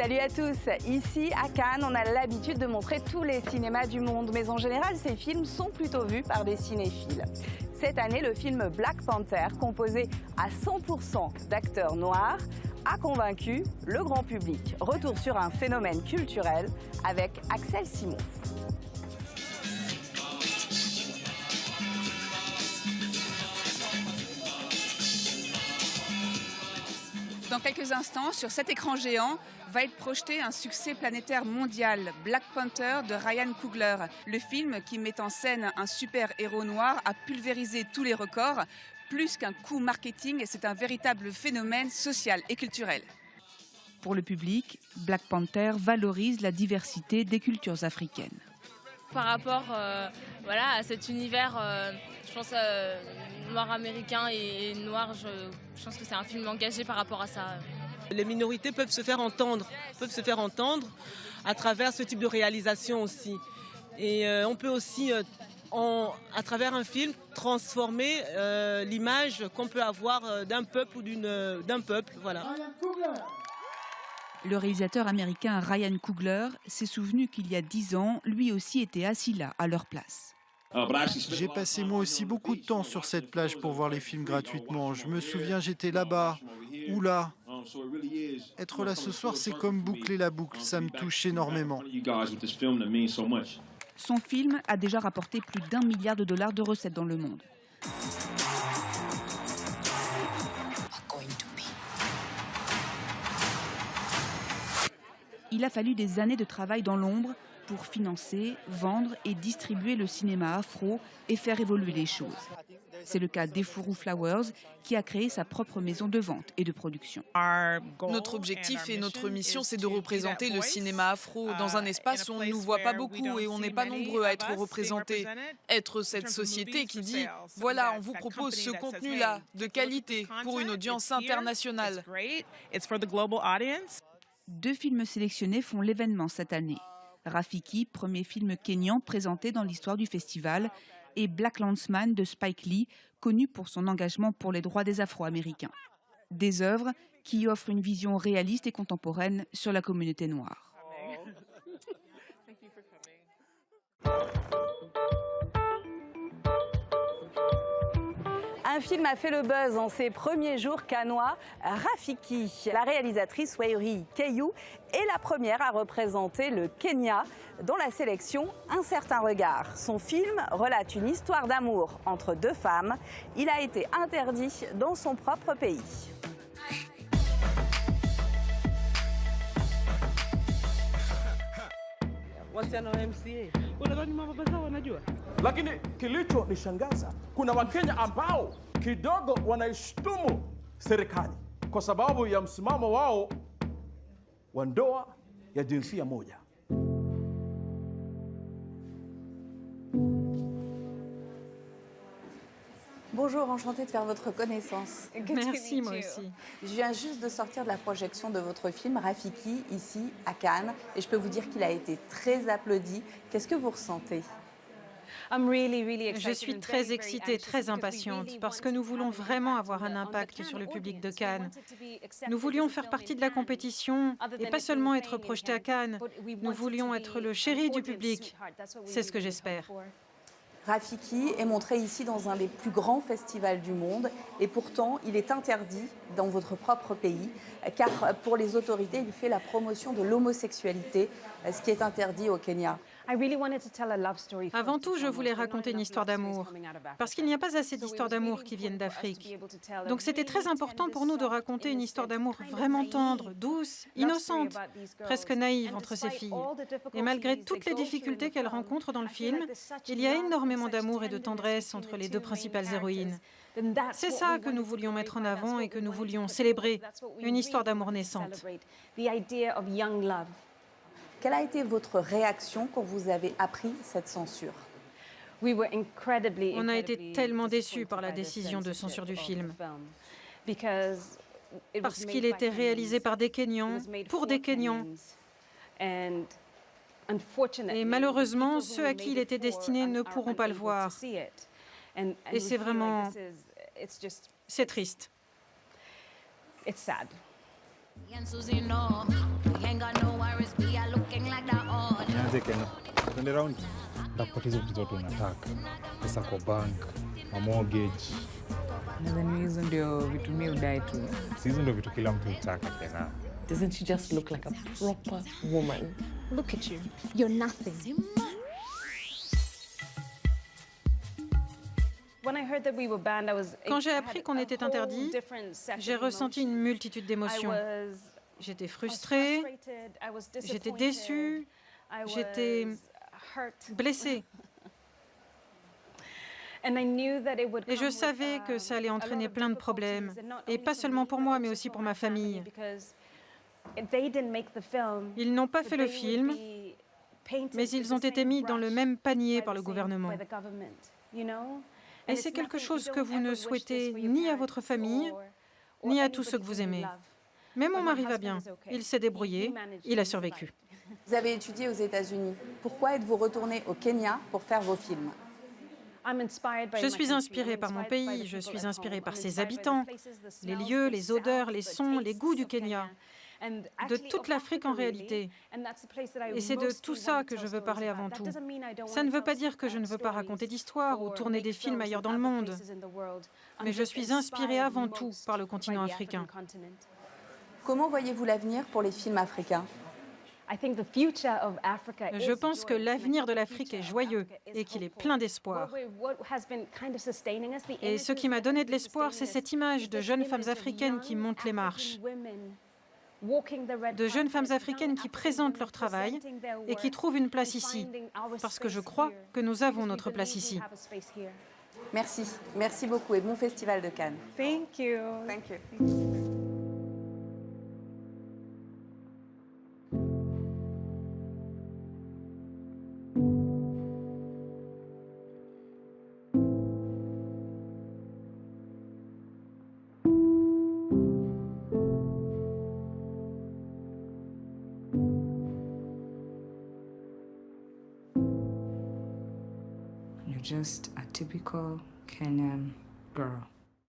Salut à tous. Ici, à Cannes, on a l'habitude de montrer tous les cinémas du monde. Mais en général, ces films sont plutôt vus par des cinéphiles. Cette année, le film Black Panther, composé à 100% d'acteurs noirs, a convaincu le grand public. Retour sur un phénomène culturel avec Axel Simon. Dans quelques instants, sur cet écran géant, va être projeté un succès planétaire mondial, Black Panther de Ryan Coogler. Le film, qui met en scène un super-héros noir, a pulvérisé tous les records. Plus qu'un coup marketing, c'est un véritable phénomène social et culturel. Pour le public, Black Panther valorise la diversité des cultures africaines. Par rapport à cet univers, je pense noir américain et noir, je pense que c'est un film engagé par rapport à ça. Les minorités peuvent se faire entendre à travers ce type de réalisation aussi. Et on peut aussi, à travers un film, transformer l'image qu'on peut avoir d'un peuple ou d'un peuple. Voilà. Le réalisateur américain Ryan Coogler s'est souvenu qu'il y a 10 ans, lui aussi était assis là, à leur place. J'ai passé moi aussi beaucoup de temps sur cette plage pour voir les films gratuitement. Je me souviens, j'étais là-bas ou là. Être là ce soir, c'est comme boucler la boucle. Ça me touche énormément. Son film a déjà rapporté plus d'1 milliard de dollars de recettes dans le monde. Il a fallu des années de travail dans l'ombre pour financer, vendre et distribuer le cinéma afro et faire évoluer les choses. C'est le cas d'Efuru Flowers, qui a créé sa propre maison de vente et de production. Notre objectif et notre mission, c'est de représenter le cinéma afro dans un espace où on ne nous voit pas beaucoup et on n'est pas nombreux à être représentés. Être cette société qui dit « Voilà, on vous propose ce contenu-là, de qualité, pour une audience internationale ». 2 films sélectionnés font l'événement cette année. Rafiki, premier film kényan présenté dans l'histoire du festival, et Black Landsman de Spike Lee, connu pour son engagement pour les droits des Afro-Américains. Des œuvres qui offrent une vision réaliste et contemporaine sur la communauté noire. Un film a fait le buzz en ses premiers jours cannois, Rafiki. La réalisatrice Wairi Keyu est la première à représenter le Kenya dans la sélection Un certain regard. Son film relate une histoire d'amour entre 2 femmes. Il a été interdit dans son propre pays. Lakini kilichonishangaza, kuna Wakenya ambao kidogo wanaishtumu serikali kwa sababu ya msimamo wao wa ndoa ya jinsia moja. Bonjour, enchantée de faire votre connaissance. Merci, moi aussi. Je viens juste de sortir de la projection de votre film Rafiki, ici à Cannes, et je peux vous dire qu'il a été très applaudi. Qu'est-ce que vous ressentez ? Je suis très excitée, très impatiente, parce que nous voulons vraiment avoir un impact sur le public de Cannes. Nous voulions faire partie de la compétition et pas seulement être projetés à Cannes. Nous voulions être le chéri du public. C'est ce que j'espère. Rafiki est montré ici dans un des plus grands festivals du monde et pourtant il est interdit dans votre propre pays car pour les autorités il fait la promotion de l'homosexualité, ce qui est interdit au Kenya. Avant tout, je voulais raconter une histoire d'amour, parce qu'il n'y a pas assez d'histoires d'amour qui viennent d'Afrique. Donc c'était très important pour nous de raconter une histoire d'amour vraiment tendre, douce, innocente, presque naïve entre ces filles. Et malgré toutes les difficultés qu'elles rencontrent dans le film, il y a énormément d'amour et de tendresse entre les 2 principales héroïnes. C'est ça que nous voulions mettre en avant et que nous voulions célébrer, une histoire d'amour naissante. Quelle a été votre réaction quand vous avez appris cette censure ? On a été tellement déçus par la décision de censure du film, parce qu'il était réalisé par des Kenyans, pour des Kenyans. Et malheureusement, ceux à qui il était destiné ne pourront pas le voir. Et c'est vraiment... c'est triste. And Susie, no. Nianze Kenya. Twende round. Utapata hizo vitu zote unataka. Pesa kwa bank, mortgage. Nadhani hizo ndio vitu mimi udai tu. Si hizo ndio vitu kila mtu hutaka Kenya. Doesn't she just look like a proper woman? Look at you. You're nothing. Quand j'ai appris qu'on était interdit, j'ai ressenti une multitude d'émotions. J'étais frustrée, j'étais déçue, j'étais blessée. Et je savais que ça allait entraîner plein de problèmes, et pas seulement pour moi, mais aussi pour ma famille. Ils n'ont pas fait le film, mais ils ont été mis dans le même panier par le gouvernement. Et c'est quelque chose que vous ne souhaitez ni à votre famille, ni à tous ceux que vous aimez. Mais mon mari va bien, il s'est débrouillé, il a survécu. Vous avez étudié aux États-Unis. Pourquoi êtes-vous retourné au Kenya pour faire vos films? Je suis inspirée par mon pays, je suis inspirée par ses habitants, les lieux, les odeurs, les sons, les goûts du Kenya, de toute l'Afrique en réalité. Et c'est de tout ça que je veux parler avant tout. Ça ne veut pas dire que je ne veux pas raconter d'histoires ou tourner des films ailleurs dans le monde, mais je suis inspirée avant tout par le continent africain. Comment voyez-vous l'avenir pour les films africains? Je pense que l'avenir de l'Afrique est joyeux et qu'il est plein d'espoir. Et ce qui m'a donné de l'espoir, c'est cette image de jeunes femmes africaines qui montent les marches, de jeunes femmes africaines qui présentent leur travail et qui trouvent une place ici, parce que je crois que nous avons notre place ici. Merci, merci beaucoup et bon festival de Cannes. Thank you. Thank you. You're just a typical Kenyan girl.